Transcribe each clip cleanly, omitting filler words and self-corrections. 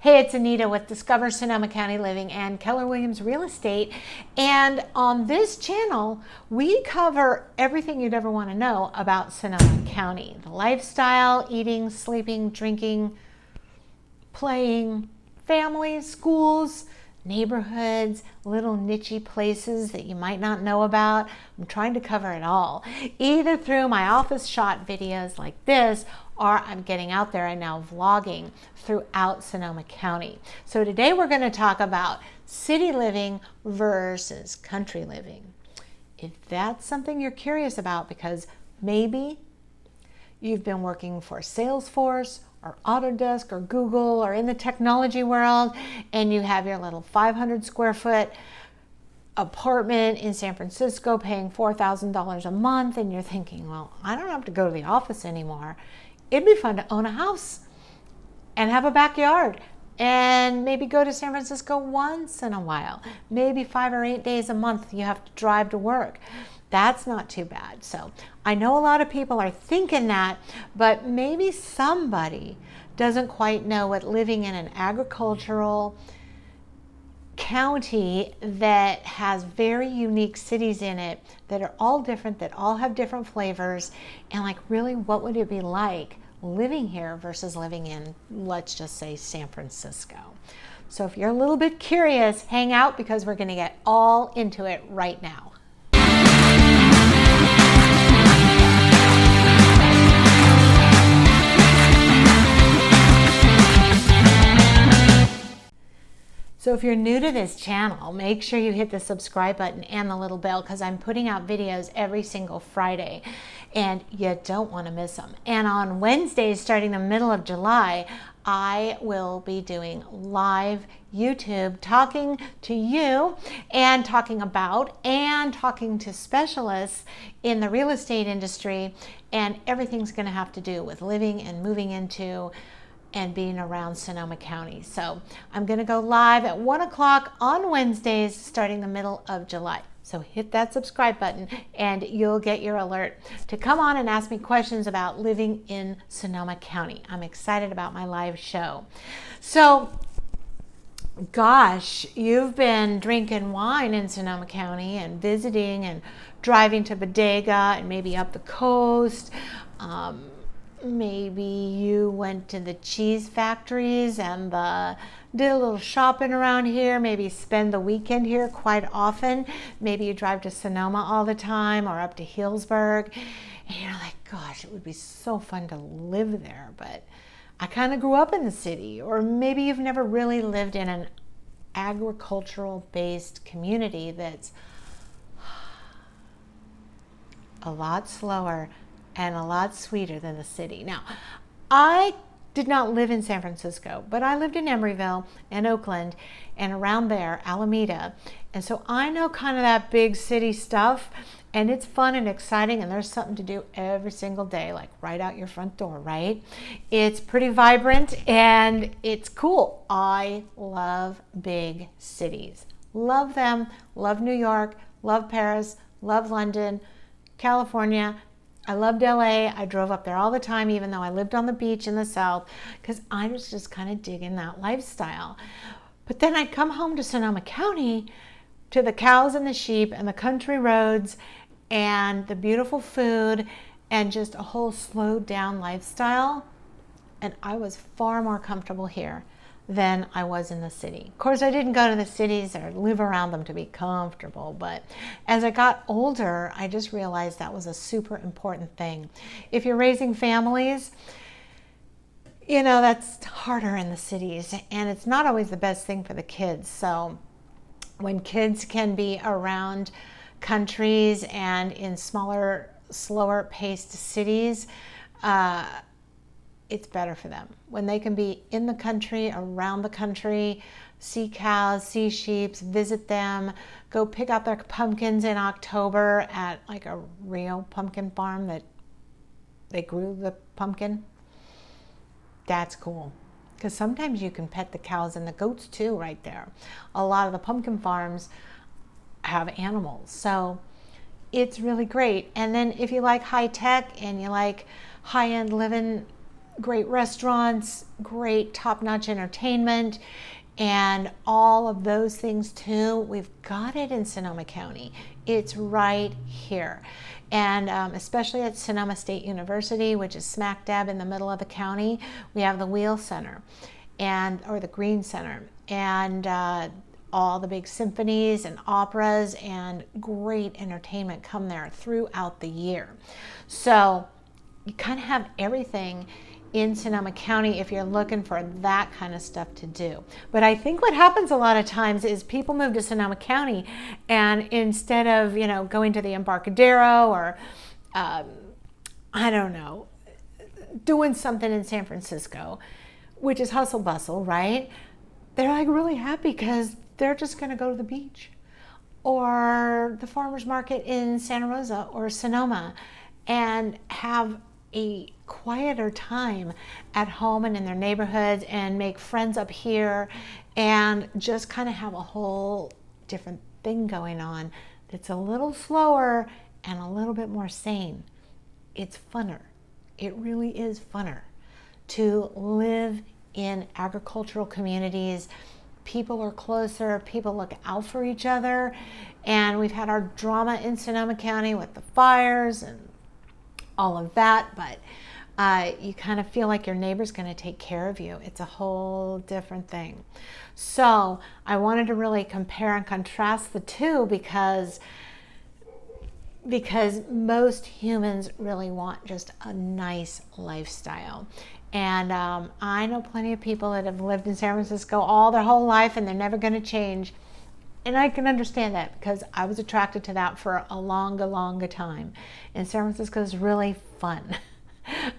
Hey, it's Anita with Discover Sonoma County Living and Keller Williams Real Estate. And on this channel, we cover everything you'd ever want to know about Sonoma County. The lifestyle, eating, sleeping, drinking, playing, families, schools, neighborhoods, little niche places that you might not know about. I'm trying to cover it all, either through my office shot videos like this, or I'm getting out there and now vlogging throughout Sonoma County. So today we're going to talk about city living versus country living. If that's something you're curious about, because maybe you've been working for Salesforce or Autodesk or Google or in the technology world, and you have your little 500 square foot apartment in San Francisco paying $4,000 a month, and you're thinking, well, I don't have to go to the office anymore. It'd be fun to own a house and have a backyard and maybe go to San Francisco once in a while. Maybe 5 or 8 days a month you have to drive to work. That's not too bad. So I know a lot of people are thinking that, but maybe somebody doesn't quite know what living in an agricultural county that has very unique cities in it that are all different, that all have different flavors, and like really what would it be like living here versus living in, let's just say, San Francisco. So if you're a little bit curious, hang out because we're going to get all into it right now. So if you're new to this channel, make sure you hit the subscribe button and the little bell, because I'm putting out videos every single Friday and you don't want to miss them. And on Wednesdays, starting the middle of July, I will be doing live YouTube talking to you and talking about and talking to specialists in the real estate industry, and everything's going to have to do with living and moving into and being around Sonoma County. So I'm going to go live at 1 o'clock on Wednesdays starting the middle of July. So hit that subscribe button and you'll get your alert to come on and ask me questions about living in Sonoma County. I'm excited about my live show. So gosh, you've been drinking wine in Sonoma County and visiting and driving to Bodega and maybe up the coast. Maybe you went to the cheese factories and did a little shopping around here, maybe spend the weekend here quite often. Maybe you drive to Sonoma all the time or up to Healdsburg. And you're like, gosh, it would be so fun to live there, but I kind of grew up in the city. Or maybe you've never really lived in an agricultural-based community that's a lot slower and a lot sweeter than the city. Now, I did not live in San Francisco, but I lived in Emeryville and Oakland and around there, Alameda. And so I know kind of that big city stuff, and it's fun and exciting, and there's something to do every single day, like right out your front door, right? It's pretty vibrant and it's cool. I love big cities. Love them. Love New York. Love Paris. Love London. California. I loved LA. I drove up there all the time, even though I lived on the beach in the South, because I was just kind of digging that lifestyle. But then I'd come home to Sonoma County, to the cows and the sheep and the country roads and the beautiful food and just a whole slowed down lifestyle. And I was far more comfortable here than I was in the city. Of course, I didn't go to the cities or live around them to be comfortable, but as I got older, I just realized that was a super important thing. If you're raising families, you know, that's harder in the cities, and it's not always the best thing for the kids. So when kids can be around countries and in smaller, slower paced cities, it's better for them. When they can be in the country, around the country, see cows, see sheep, visit them, go pick out their pumpkins in October at like a real pumpkin farm that they grew the pumpkin. That's cool. Because sometimes you can pet the cows and the goats too right there. A lot of the pumpkin farms have animals. So it's really great. And then if you like high tech and you like high-end living, great restaurants, great top-notch entertainment, and all of those things too. We've got it in Sonoma County. It's right here. And especially at Sonoma State University, which is smack dab in the middle of the county, we have the Wheel Center, or the Green Center, and all the big symphonies and operas and great entertainment come there throughout the year. So you kind of have everything in Sonoma County if you're looking for that kind of stuff to do. But I think what happens a lot of times is people move to Sonoma County, and instead of, going to the Embarcadero or, I don't know, doing something in San Francisco, which is hustle bustle, right? They're like really happy because they're just going to go to the beach or the farmer's market in Santa Rosa or Sonoma and have a quieter time at home and in their neighborhoods and make friends up here and just kind of have a whole different thing going on that's a little slower and a little bit more sane. It's funner. It really is funner to live in agricultural communities. People are closer, people look out for each other, and we've had our drama in Sonoma County with the fires and all of that, but you kind of feel like your neighbor's going to take care of you. It's a whole different thing. So I wanted to really compare and contrast the two because most humans really want just a nice lifestyle. And I know plenty of people that have lived in San Francisco all their whole life and they're never going to change. And I can understand that because I was attracted to that for a longer time. And San Francisco is really fun.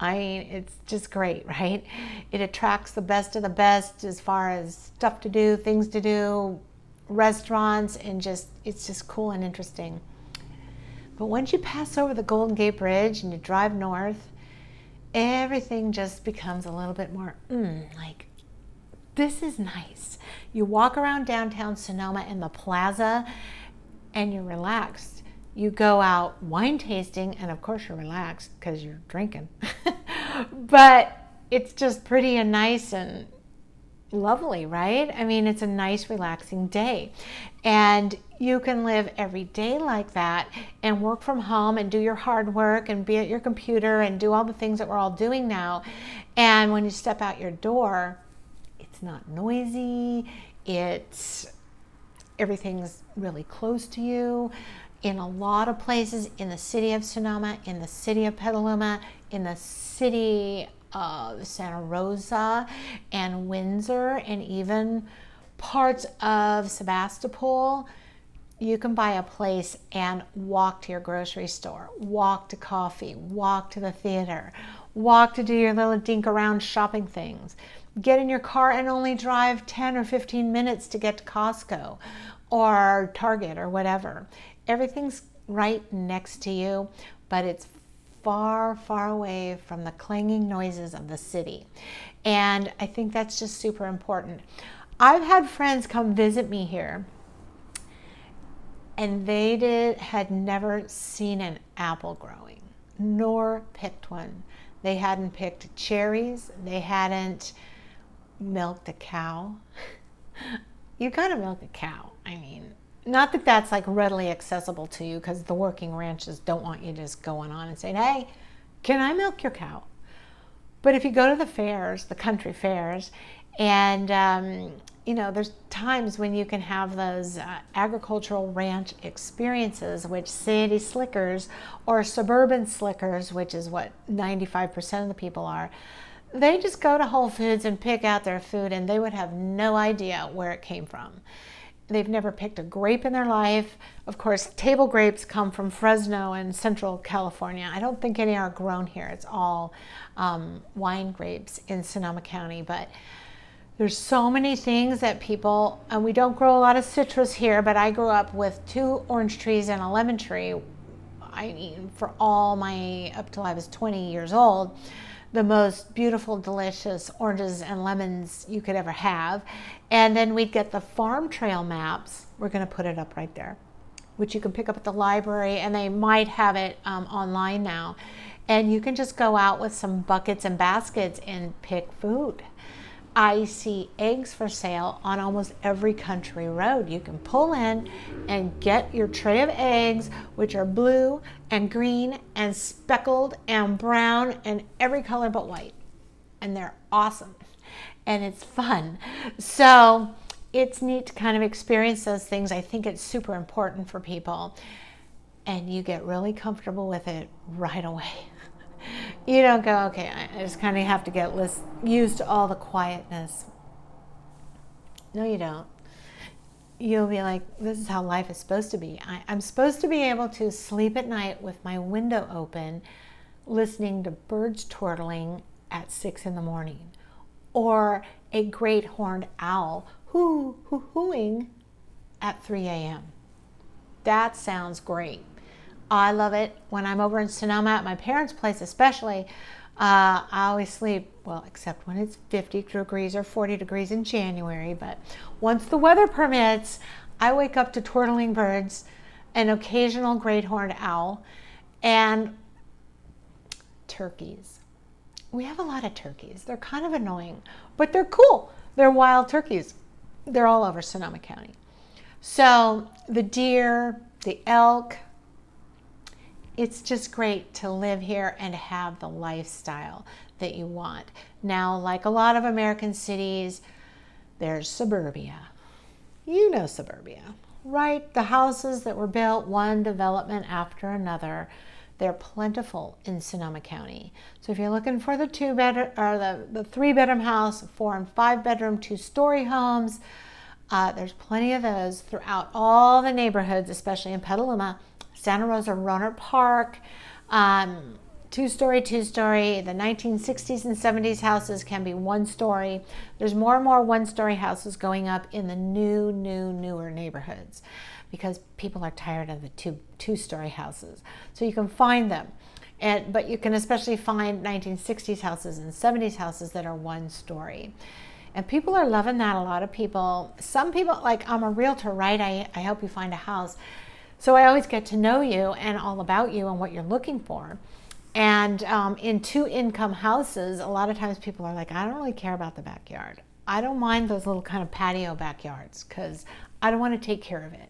I mean, it's just great, right? It attracts the best of the best as far as stuff to do, things to do, restaurants, and it's just cool and interesting. But once you pass over the Golden Gate Bridge and you drive north, everything just becomes a little bit more, like, this is nice. You walk around downtown Sonoma in the plaza and you're relaxed. You go out wine tasting and of course you're relaxed because you're drinking. But it's just pretty and nice and lovely, right? I mean, it's a nice relaxing day. And you can live every day like that and work from home and do your hard work and be at your computer and do all the things that we're all doing now. And when you step out your door, it's not noisy. Everything's really close to you. In a lot of places in the city of Sonoma, in the city of Petaluma, in the city of Santa Rosa and Windsor, and even parts of Sebastopol, you can buy a place and walk to your grocery store, walk to coffee, walk to the theater, walk to do your little dink around shopping things. Get in your car and only drive 10 or 15 minutes to get to Costco or Target or whatever. Everything's right next to you, but it's far, far away from the clanging noises of the city. And I think that's just super important. I've had friends come visit me here and they had never seen an apple growing, nor picked one. They hadn't picked cherries. They hadn't milked a cow. You gotta milk a cow. I mean, not that that's like readily accessible to you because the working ranches don't want you just going on and saying, hey, can I milk your cow? But if you go to the fairs, the country fairs, and there's times when you can have those agricultural ranch experiences, which city slickers or suburban slickers, which is what 95% of the people are, they just go to Whole Foods and pick out their food and they would have no idea where it came from. They've never picked a grape in their life. Of course, table grapes come from Fresno and Central California. I don't think any are grown here. It's all wine grapes in Sonoma County. But there's so many things that people, and we don't grow a lot of citrus here, but I grew up with 2 orange trees and a lemon tree. I mean, for all up till I was 20 years old. The most beautiful, delicious oranges and lemons you could ever have. And then we'd get the farm trail maps. We're going to put it up right there, which you can pick up at the library, and they might have it online now. and you can just go out with some buckets and baskets and pick food. I see eggs for sale on almost every country road. You can pull in and get your tray of eggs, which are blue and green and speckled and brown and every color but white. And they're awesome. And it's fun. So it's neat to kind of experience those things. I think it's super important for people. And you get really comfortable with it right away. You don't go, okay, I just kind of have to get used to all the quietness. No, you don't. You'll be like, this is how life is supposed to be. I'm supposed to be able to sleep at night with my window open, listening to birds chortling at 6 in the morning, or a great horned owl hooing at 3 a.m. That sounds great. I love it. When I'm over in Sonoma at my parents' place especially, I always sleep, well, except when it's 50 degrees or 40 degrees in January. But once the weather permits, I wake up to twirling birds, an occasional great horned owl, and turkeys. We have a lot of turkeys. They're kind of annoying, but they're cool. They're wild turkeys. They're all over Sonoma County. So the deer, the elk, it's just great to live here and have the lifestyle that you want. Now, like a lot of American cities, there's Suburbia. You know Suburbia, right? The houses that were built, one development after another. They're plentiful in Sonoma County. So if you're looking for the 2-bedroom or the 3-bedroom house, 4 and 5 bedroom, 2-story homes, there's plenty of those throughout all the neighborhoods, especially in Petaluma. Santa Rosa, Rohnert Park, 2-story. The 1960s and 70s houses can be 1-story. There's more and more 1-story houses going up in the newer neighborhoods because people are tired of the 2-story houses. So you can find them. But you can especially find 1960s houses and 70s houses that are 1-story. And people are loving that. A lot of people, some people, like I'm a realtor, right? I help you find a house. So I always get to know you and all about you and what you're looking for. And in 2-income houses, a lot of times people are like, I don't really care about the backyard. I don't mind those little kind of patio backyards because I don't want to take care of it.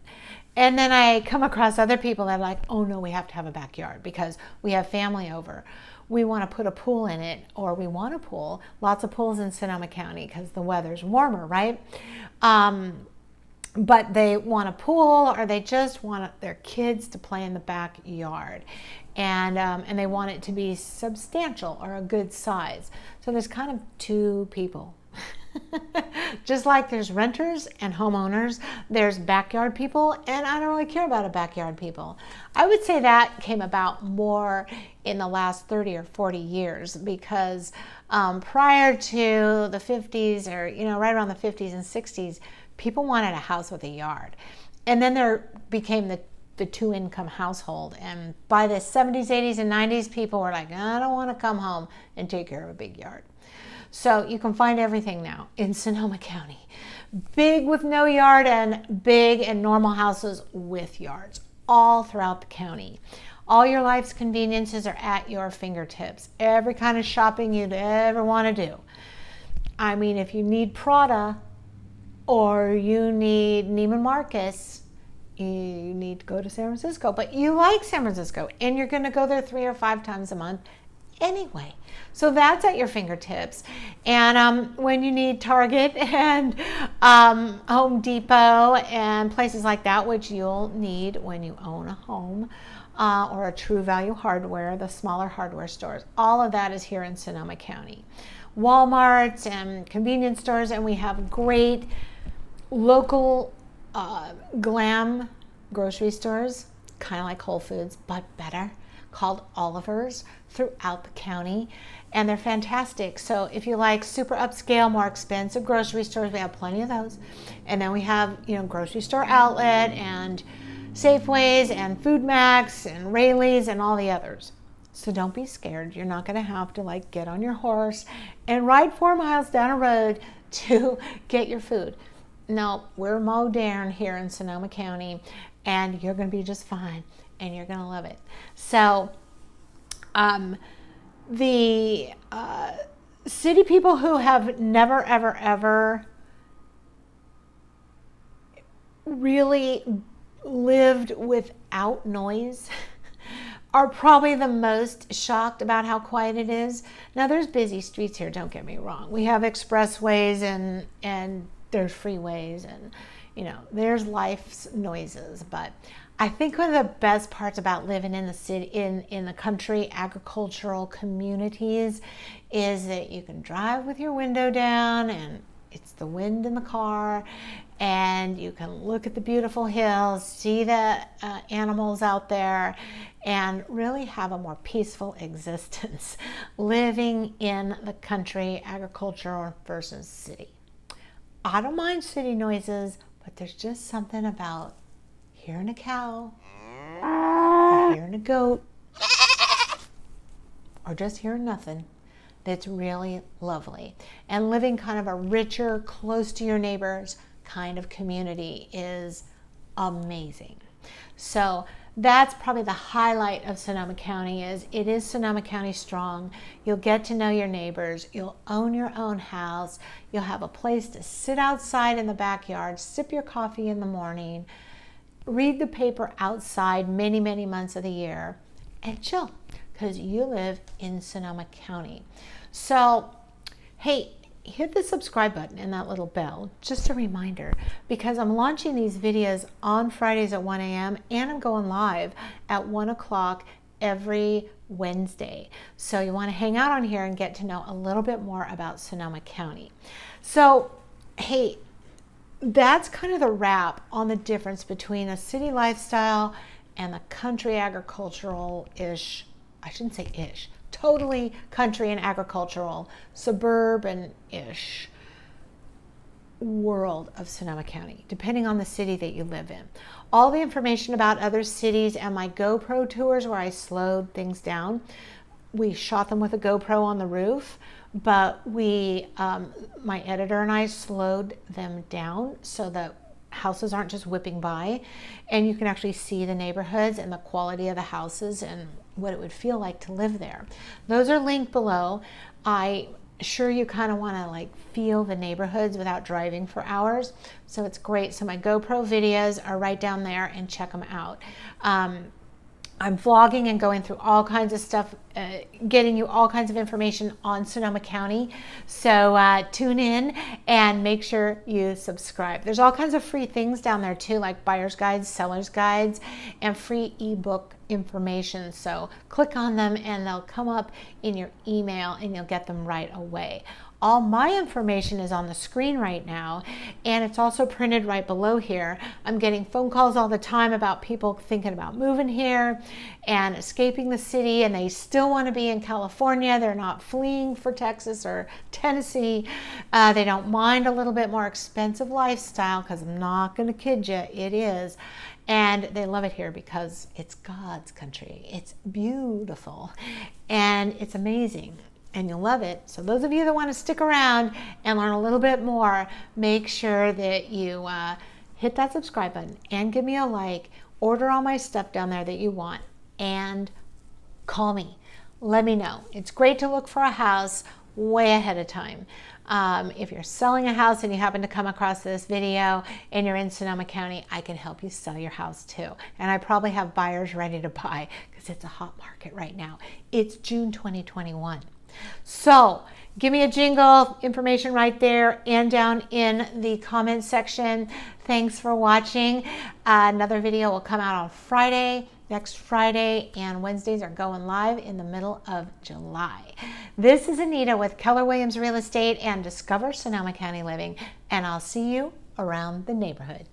And then I come across other people that are like, oh no, we have to have a backyard because we have family over. We want to put a pool in it, or we want a pool. Lots of pools in Sonoma County because the weather's warmer, right? But they want a pool, or they just want their kids to play in the backyard, and they want it to be substantial or a good size. So there's kind of 2 people. Just like there's renters and homeowners, there's backyard people, and I don't really care about a backyard people. I would say that came about more in the last 30 or 40 years because prior to the 50s, or right around the 50s and 60s, people wanted a house with a yard. And then there became the 2-income household. And by the 70s, 80s, and 90s, people were like, I don't want to come home and take care of a big yard. So you can find everything now in Sonoma County. Big with no yard and big and normal houses with yards all throughout the county. All your life's conveniences are at your fingertips. Every kind of shopping you'd ever want to do. I mean, if you need Prada or you need Neiman Marcus, you need to go to San Francisco. But you like San Francisco and you're going to go there 3 or 5 times a month anyway. So that's at your fingertips. And when you need Target and Home Depot and places like that, which you'll need when you own a home or a True Value Hardware, the smaller hardware stores, all of that is here in Sonoma County. Walmarts and convenience stores, and we have great local glam grocery stores, kind of like Whole Foods, but better, called Oliver's throughout the county, and they're fantastic. So if you like super upscale, more expensive grocery stores, we have plenty of those. And then we have, grocery store outlet and Safeways and Food Max and Rayleigh's and all the others. So don't be scared. You're not going to have to get on your horse and ride 4 miles down a road to get your food. No, we're modern here in Sonoma County, and you're going to be just fine, and you're going to love it. So The city people who have never, ever, ever really lived without noise are probably the most shocked about how quiet it is. Now, there's busy streets here, don't get me wrong. We have expressways and there's freeways and, you know, there's life's noises. But I think one of the best parts about living in the city, in the country agricultural communities, is that you can drive with your window down and it's the wind in the car, and you can look at the beautiful hills, see the animals out there, and really have a more peaceful existence living in the country, agricultural versus city. I don't mind city noises, but there's just something about hearing a cow, or hearing a goat, or just hearing nothing that's really lovely. And living kind of a richer, close to your neighbors kind of community is amazing. So that's probably the highlight of Sonoma County. It is Sonoma County strong. You'll get to know your neighbors. You'll own your own house. You'll have a place to sit outside in the backyard, sip your coffee in the morning, read the paper outside many, many months of the year, and chill, because you live in Sonoma County. So, hey, hit the subscribe button and that little bell, just a reminder, because I'm launching these videos on Fridays at 1 a.m. and I'm going live at 1 o'clock every Wednesday. So you want to hang out on here and get to know a little bit more about Sonoma County. So, hey, that's kind of the wrap on the difference between a city lifestyle and the country agricultural-ish, I shouldn't say ish, totally country and agricultural, suburban-ish world of Sonoma County, depending on the city that you live in. All the information about other cities and my GoPro tours where I slowed things down, we shot them with a GoPro on the roof, but my editor and I slowed them down so that houses aren't just whipping by, and you can actually see the neighborhoods and the quality of the houses and what it would feel like to live there. Those are linked below. I sure you kind of want to like feel the neighborhoods without driving for hours, so it's great. So my GoPro videos are right down there, and check them out. I'm vlogging and going through all kinds of stuff, getting you all kinds of information on Sonoma County. So tune in and make sure you subscribe. There's all kinds of free things down there too, like buyer's guides, seller's guides, and free ebook information. So click on them and they'll come up in your email and you'll get them right away. All my information is on the screen right now, and it's also printed right below here. I'm getting phone calls all the time about people thinking about moving here and escaping the city, and they still want to be in California. They're not fleeing for Texas or Tennessee. They don't mind a little bit more expensive lifestyle, because I'm not going to kid you, it is. And they love it here because it's God's country. It's beautiful and it's amazing, and you'll love it. So those of you that want to stick around and learn a little bit more, make sure that you hit that subscribe button and give me a like, order all my stuff down there that you want, and call me. Let me know. It's great to look for a house way ahead of time. If you're selling a house and you happen to come across this video and you're in Sonoma County, I can help you sell your house too. And I probably have buyers ready to buy, because it's a hot market right now. It's June 2021. So give me a jingle, information right there and down in the comment section. Thanks for watching. Another video will come out on Friday, next Friday, and Wednesdays are going live in the middle of July. This is Anita with Keller Williams Real Estate and Discover Sonoma County Living, and I'll see you around the neighborhood.